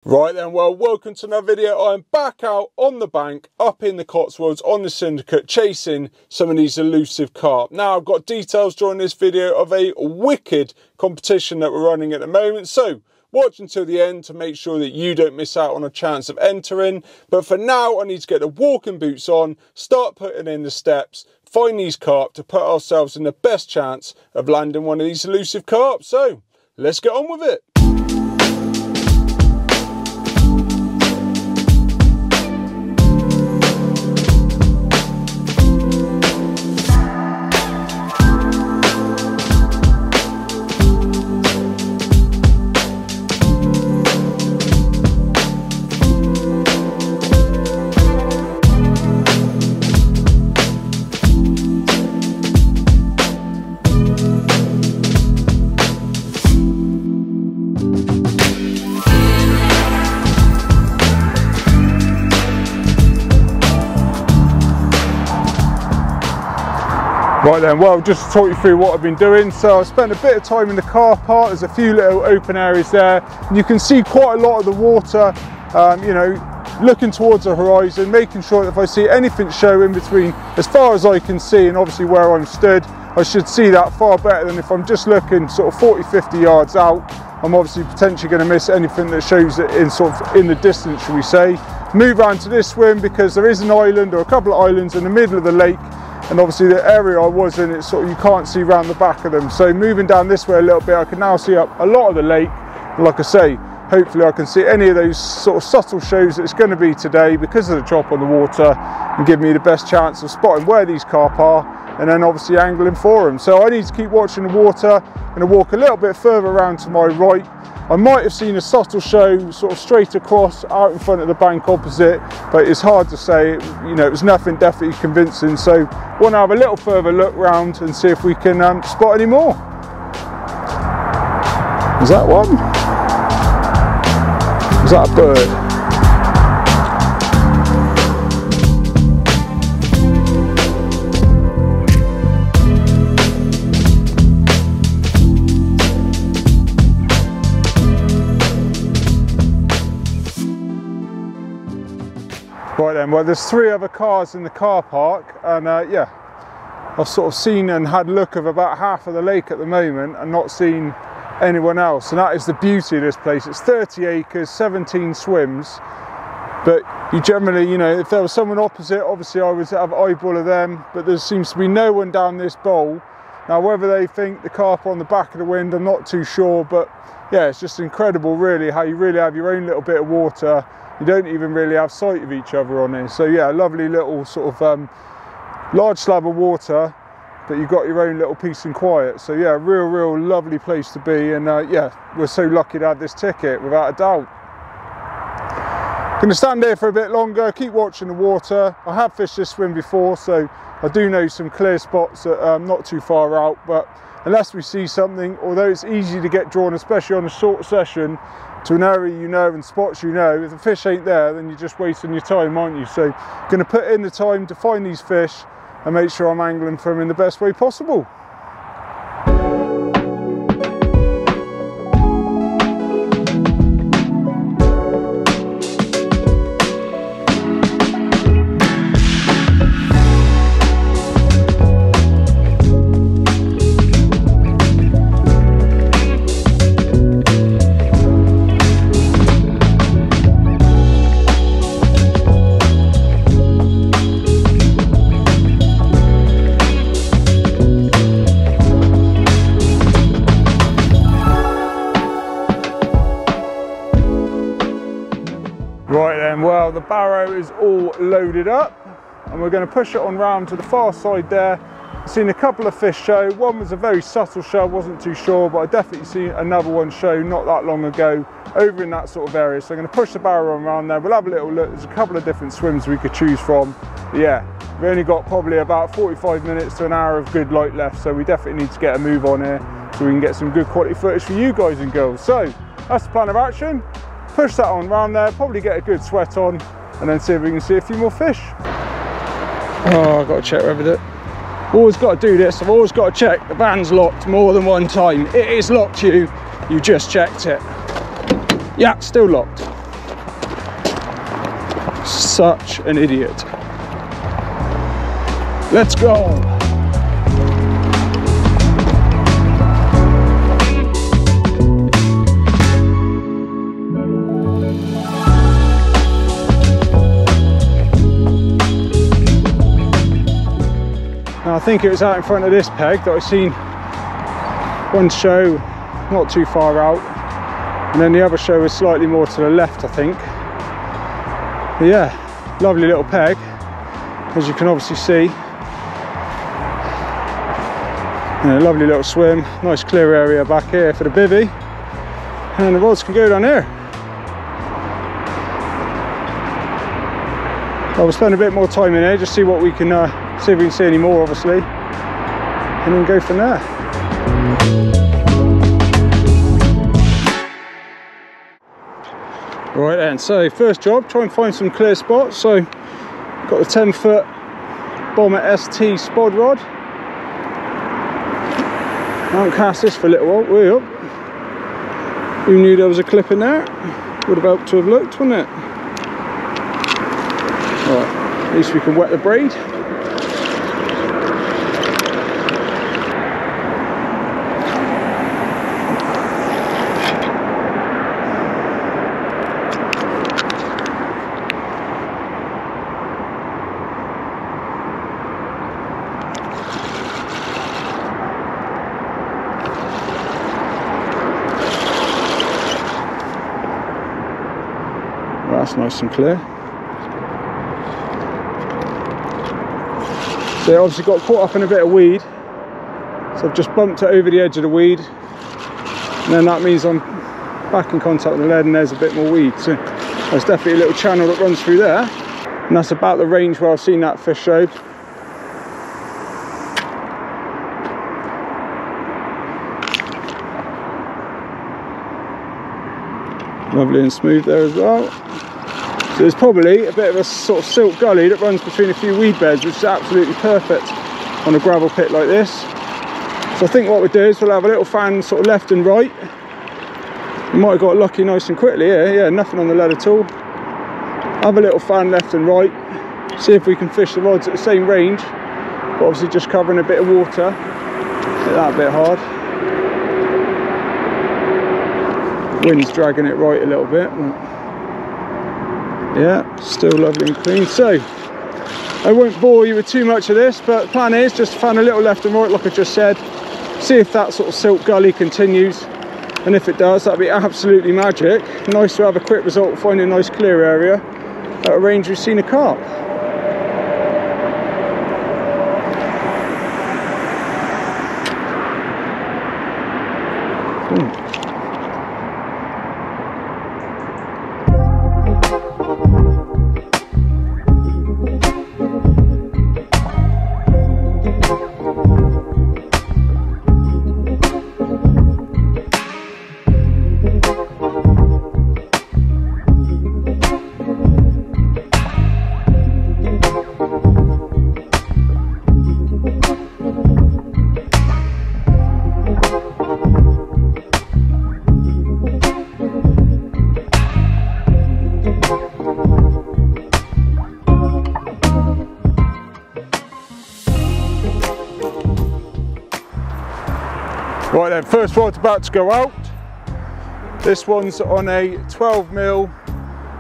Right then, well, welcome to another video. I'm back out on the bank up in the Cotswolds on the Syndicate chasing some of these elusive carp. Now I've got details during this video of a wicked competition that we're running at the moment, so watch until the end to make sure that you don't miss out on a chance of entering. But for now I need to get the walking boots on, start putting in the steps, find these carp to put ourselves in the best chance of landing one of these elusive carp. So let's get on with it. Right then, well, just to talk you through what I've been doing. So I spent a bit of time in the car park. There's a few little open areas there. You can see quite a lot of the water, you know, looking towards the horizon, making sure that if I see anything show in between, as far as I can see, and obviously where I'm stood, I should see that far better than if I'm just looking sort of 40-50 yards out. I'm obviously potentially going to miss anything that shows it in sort of in the distance, shall we say. Move on to this swim because there is an island or a couple of islands in the middle of the lake. And obviously the area I was in, it's sort of, you can't see around the back of them. So moving down this way a little bit, I can now see up a lot of the lake. And like I say, hopefully I can see any of those sort of subtle shows that it's going to be today because of the drop on the water, and give me the best chance of spotting where these carp are and then obviously angling for them. So I need to keep watching the water. I'm going to walk a little bit further around to my right. I might have seen a subtle show sort of straight across out in front of the bank opposite, but it's hard to say. You know, it was nothing definitely convincing. So want to have a little further look round and see if we can spot any more. Is that one? Is that a bird? Right then, well, there's three other cars in the car park, and yeah, I've sort of seen and had a look of about half of the lake at the moment and not seen anyone else. And that is the beauty of this place. It's 30 acres, 17 swims, but you generally, you know, if there was someone opposite, obviously I would have eyeball of them, but there seems to be no one down this bowl. Now, whether they think the carp on the back of the wind, I'm not too sure, but yeah, it's just incredible really how you really have your own little bit of water. You don't even really have sight of each other on here. So yeah, a lovely little sort of large slab of water, but you've got your own little peace and quiet. So yeah, real lovely place to be. And yeah, we're so lucky to have this ticket, without a doubt. Gonna stand there for a bit longer, keep watching the water. I have fished this swim before, so I do know some clear spots that not too far out, but unless we see something, although it's easy to get drawn, especially on a short session, to an area you know and spots you know, if the fish ain't there, then you're just wasting your time, aren't you? So going to put in the time to find these fish and make sure I'm angling for them in the best way possible. Right then, well, the barrow is all loaded up and we're going to push it on round to the far side there. I've seen a couple of fish show. One was a very subtle show, I wasn't too sure, but I definitely seen another one show not that long ago over in that sort of area. So I'm going to push the barrow on around there. We'll have a little look. There's a couple of different swims we could choose from. But yeah, we've only got probably about 45 minutes to an hour of good light left, so we definitely need to get a move on here so we can get some good quality footage for you guys and girls. So that's the plan of action. Push that on round there, probably get a good sweat on, and then see if we can see a few more fish. Oh, I've got to check whether the... Always got to do this. I've always got to check the van's locked more than one time. It is locked, you just checked it. Yeah, still locked. Such an idiot. Let's go. Now, I think it was out in front of this peg that I seen one show not too far out, and then the other show was slightly more to the left, I think. But yeah, lovely little peg, as you can obviously see. Yeah, lovely little swim, nice clear area back here for the bivvy, and the rods can go down here. Well, we'll spend a bit more time in here, just see what we can see if we can see any more, obviously, and then go from there. Right then, so first job, try and find some clear spots. So got the 10-foot Bomber ST spod rod. I haven't cast this for a little while. Way up. Who knew there was a clip in there? Would have helped to have looked, wouldn't it? Right, at least we can wet the braid. That's nice and clear. So it obviously got caught up in a bit of weed, so I've just bumped it over the edge of the weed, and then that means I'm back in contact with the lead and there's a bit more weed. So there's definitely a little channel that runs through there, and that's about the range where I've seen that fish showed. Lovely and smooth there as well. So there's probably a bit of a sort of silt gully that runs between a few weed beds, which is absolutely perfect on a gravel pit like this. So I think what we'll do is we'll have a little fan sort of left and right. We might have got lucky nice and quickly here. Yeah, nothing on the lead at all. Have a little fan left and right. See if we can fish the rods at the same range, but obviously just covering a bit of water. Hit that a bit hard. Wind's dragging it right a little bit. Yeah, still lovely and clean. So I won't bore you with too much of this, but the plan is just to fan a little left and right like I just said, see if that sort of silt gully continues, and if it does, that'd be absolutely magic. Nice to have a quick result, finding a nice clear area at a range we've seen a carp. Right then, first rod's about to go out. This one's on a 12mm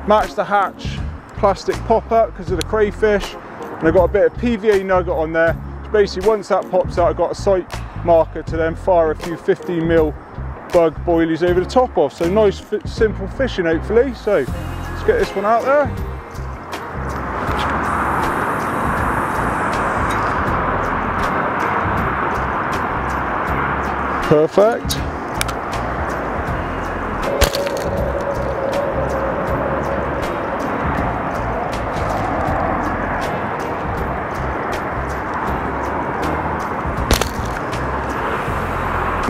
match the hatch plastic pop-up because of the crayfish, and I've got a bit of PVA nugget on there. So basically once that pops out, I've got a sight marker to then fire a few 15mm bug boilies over the top of. So nice simple fishing hopefully. So let's get this one out there. Perfect.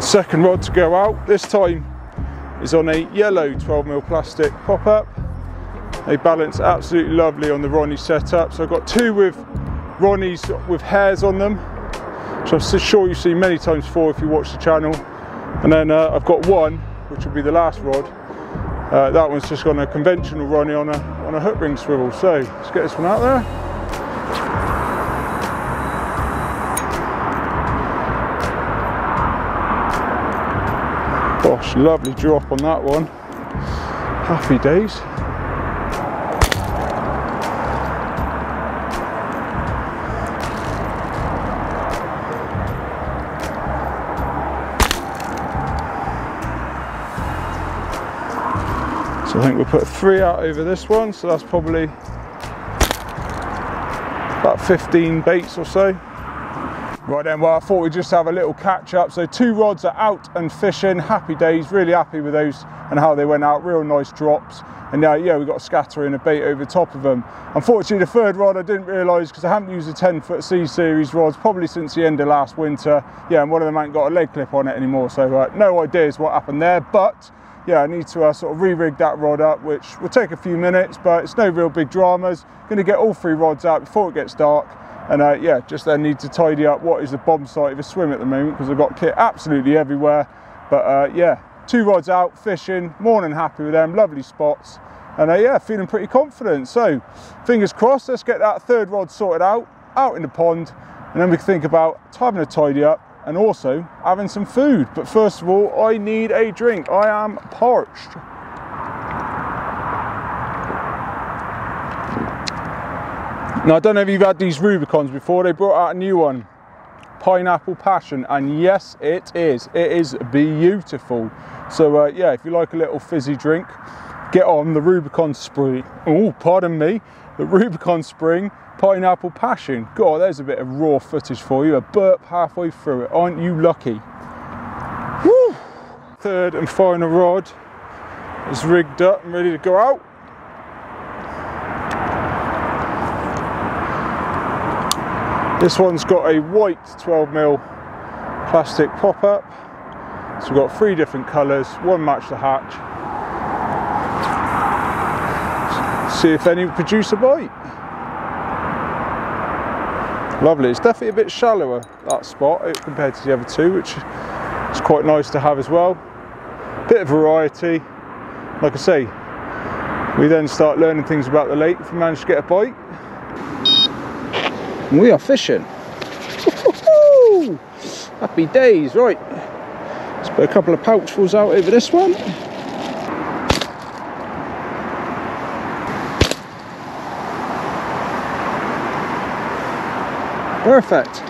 Second rod to go out, this time is on a yellow 12mm plastic pop-up. They balance absolutely lovely on the Ronnie setup. So I've got two with Ronnies with hairs on them, which I'm sure you've seen many times before if you watch the channel. And then I've got one, which will be the last rod, That one's just got a conventional running on a hook ring swivel. So let's get this one out there. Gosh, lovely drop on that one. Happy days. So I think we'll put 3 out over this one, so that's probably about 15 baits or so. Right then, well, I thought we'd just have a little catch up. So 2 rods are out and fishing, happy days, really happy with those and how they went out, real nice drops. And yeah, we got a scatter and a bait over top of them. Unfortunately, the 3rd rod I didn't realise, because I haven't used a 10-foot C series rods probably since the end of last winter. Yeah, and one of them ain't got a leg clip on it anymore, so no ideas what happened there. But yeah, I need to sort of re-rig that rod up, which will take a few minutes, but it's no real big dramas. Going to get all 3 rods out before it gets dark. And yeah, just then need to tidy up what is the bomb site of a swim at the moment, because I've got kit absolutely everywhere. But yeah, 2 rods out, fishing, more than happy with them, lovely spots. And yeah, feeling pretty confident. So fingers crossed, let's get that 3rd rod sorted out in the pond. And then we can think about having a tidy up and also having some food. But first of all, I need a drink. I am parched. Now, I don't know if you've had these Rubicons before. They brought out a new one, Pineapple Passion, and yes, it is beautiful. So yeah, if you like a little fizzy drink, get on the Rubicon Spring. Oh, pardon me, the Rubicon Spring Pineapple Passion. God, there's a bit of raw footage for you. A burp halfway through it. Aren't you lucky? Woo! 3rd and final rod is rigged up and ready to go out. This one's got a white 12mm plastic pop-up. So we've got 3 different colours, one match the hatch. See if any produce a bite. Lovely, it's definitely a bit shallower, that spot, compared to the other 2, which is quite nice to have as well. Bit of variety. Like I say, we then start learning things about the lake if we manage to get a bite. We are fishing. Happy days. Right, let's put a couple of pouchfuls out over this one. Perfect.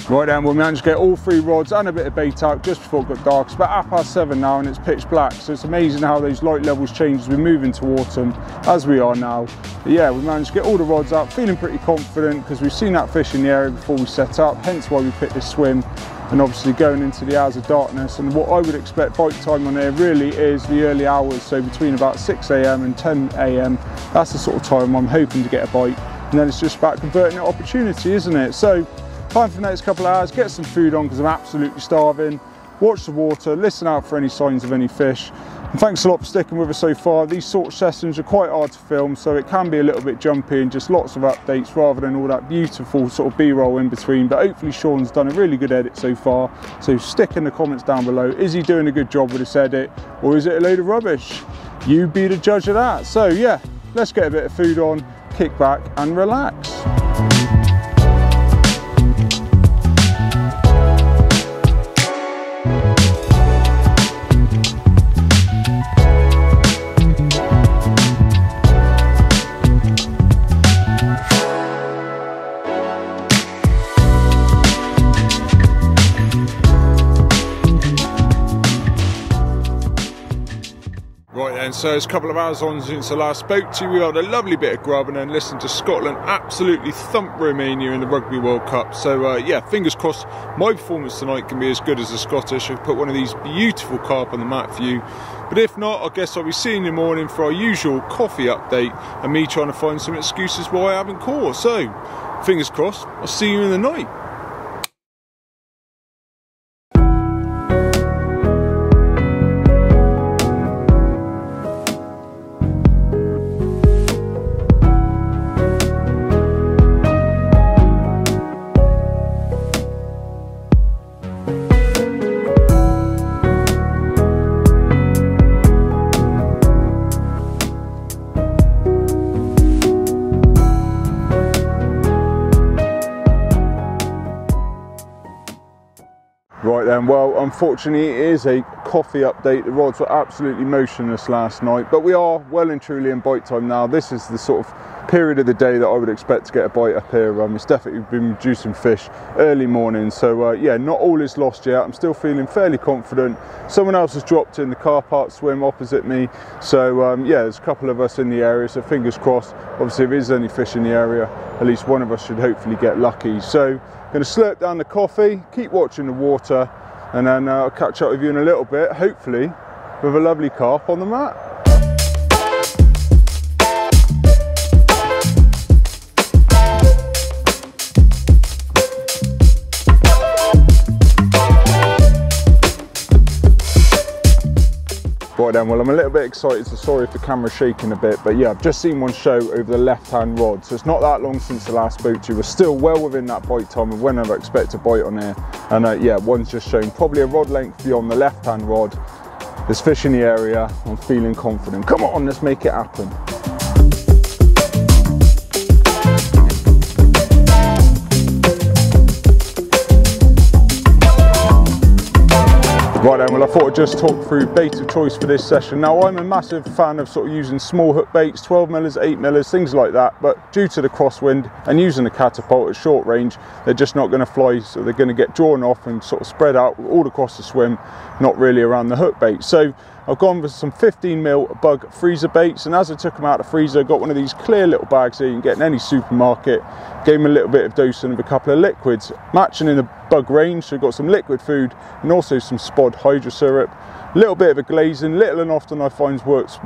Right then, we managed to get all 3 rods and a bit of bait out just before it got dark. It's about 7:30 now and it's pitch black, so it's amazing how those light levels change as we move into autumn, as we are now. But yeah, we managed to get all the rods out, feeling pretty confident because we've seen that fish in the area before we set up, hence why we picked this swim. And obviously going into the hours of darkness, and what I would expect bite time on here really is the early hours, so between about 6 AM and 10 AM. That's the sort of time I'm hoping to get a bite, and then it's just about converting an opportunity, isn't it? So time for the next couple of hours, get some food on because I'm absolutely starving, watch the water, listen out for any signs of any fish. And thanks a lot for sticking with us so far. These sort of sessions are quite hard to film, so it can be a little bit jumpy and just lots of updates rather than all that beautiful sort of B-roll in between. But hopefully Shaun's done a really good edit so far. So stick in the comments down below. Is he doing a good job with this edit, or is it a load of rubbish? You be the judge of that. So yeah, let's get a bit of food on, kick back and relax. So it's a couple of hours on since I last spoke to you. We had a lovely bit of grub and then listened to Scotland absolutely thump Romania in the Rugby World Cup. So yeah, fingers crossed my performance tonight can be as good as the Scottish. I've put one of these beautiful carp on the mat for you. But if not, I guess I'll be seeing you in the morning for our usual coffee update and me trying to find some excuses why I haven't caught. So fingers crossed, I'll see you in the night. Right then, well, unfortunately it is a coffee update. The rods were absolutely motionless last night, but we are well and truly in bite time now. This is the sort of period of the day that I would expect to get a bite up here. It's definitely been producing fish early morning, so yeah, not all is lost yet. I'm still feeling fairly confident. Someone else has dropped in the Carp swim opposite me, so yeah, there's a couple of us in the area, so fingers crossed. Obviously, if there's any fish in the area, at least one of us should hopefully get lucky. So going to slurp down the coffee, keep watching the water, and then I'll catch up with you in a little bit, hopefully with a lovely carp on the mat. Right then, well, I'm a little bit excited, so sorry if the camera's shaking a bit, but yeah, I've just seen one show over the left-hand rod, so it's not that long since the last spoke to you. We're still well within that bite time of when I'd expect to bite on here, and yeah, one's just shown probably a rod length beyond the left-hand rod. There's fish in the area, I'm feeling confident. Come on, let's make it happen. Right then, well, I thought I'd just talk through bait of choice for this session. Now, I'm a massive fan of sort of using small hook baits, 12 millers, 8 millers, things like that, but due to the crosswind and using a catapult at short range, they're just not going to fly, so they're going to get drawn off and sort of spread out all across the swim, not really around the hook bait. So I've gone with some 15mm bug freezer baits, and as I took them out of the freezer, I got one of these clear little bags here you can get in any supermarket. Gave them a little bit of dosing of a couple of liquids, matching in the bug range, so we've got some liquid food and also some spod hydro syrup. A little bit of a glazing, little and often I find works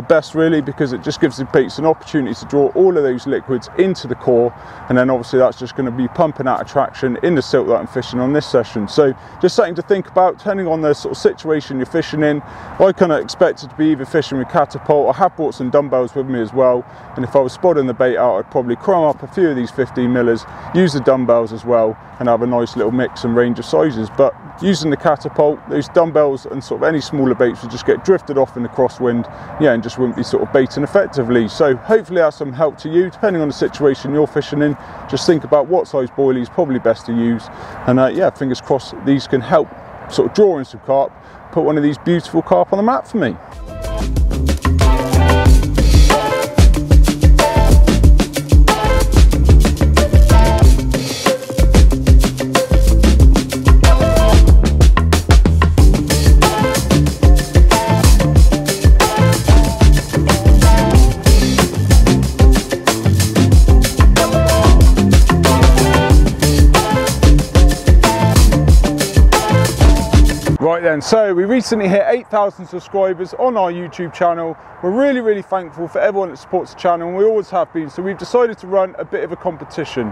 best really, because it just gives the baits an opportunity to draw all of those liquids into the core, and then obviously that's just going to be pumping out attraction in the silk that I'm fishing on this session. So just something to think about depending on the sort of situation you're fishing in. I kind of expected to be either fishing with catapult. I have brought some dumbbells with me as well, and if I was spodding the bait out, I'd probably crumb up a few of these 15 millers, use the dumbbells as well, and have a nice little mix and range of sizes. But using the catapult, those dumbbells and sort of any smaller baits would just get drifted off in the crosswind, yeah, and just wouldn't be sort of baiting effectively. So hopefully that's some help to you depending on the situation you're fishing in. Just think about what size boilie is probably best to use, and yeah, fingers crossed these can help sort of draw in some carp, put one of these beautiful carp on the mat for me. Right then, so we recently hit 8,000 subscribers on our YouTube channel. We're really thankful for everyone that supports the channel, and we always have been, so we've decided to run a bit of a competition.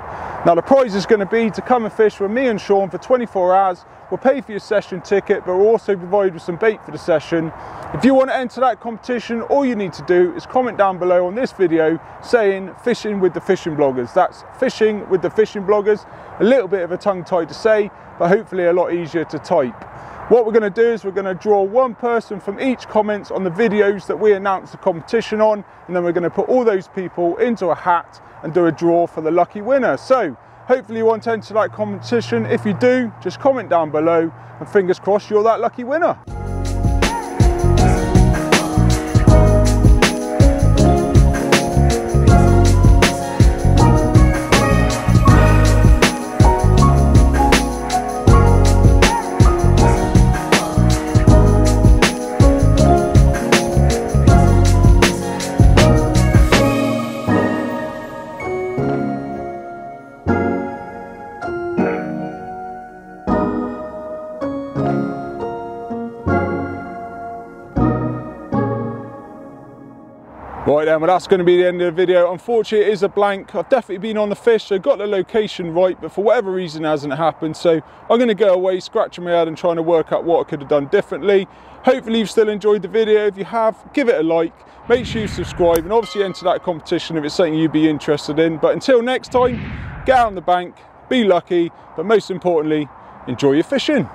Now the prize is going to be to come and fish with me and Shaun for 24 hours. We'll pay for your session ticket, but we'll also provide with some bait for the session. If you want to enter that competition, all you need to do is comment down below on this video saying fishing with the fishing bloggers. That's fishing with the fishing bloggers. A little bit of a tongue tie to say, but hopefully a lot easier to type. What we're going to do is we're going to draw one person from each comment on the videos that we announce the competition on, and then we're going to put all those people into a hat and do a draw for the lucky winner. So hopefully you want to enter that competition. If you do, just comment down below, and fingers crossed you're that lucky winner. Right then, well that's going to be the end of the video. Unfortunately it is a blank. I've definitely been on the fish, so got the location right, but for whatever reason it hasn't happened. So I'm going to go away scratching my head and trying to work out what I could have done differently. Hopefully you've still enjoyed the video. If you have, give it a like, make sure you subscribe, and obviously enter that competition if it's something you'd be interested in. But until next time, get out on the bank, be lucky, but most importantly, enjoy your fishing.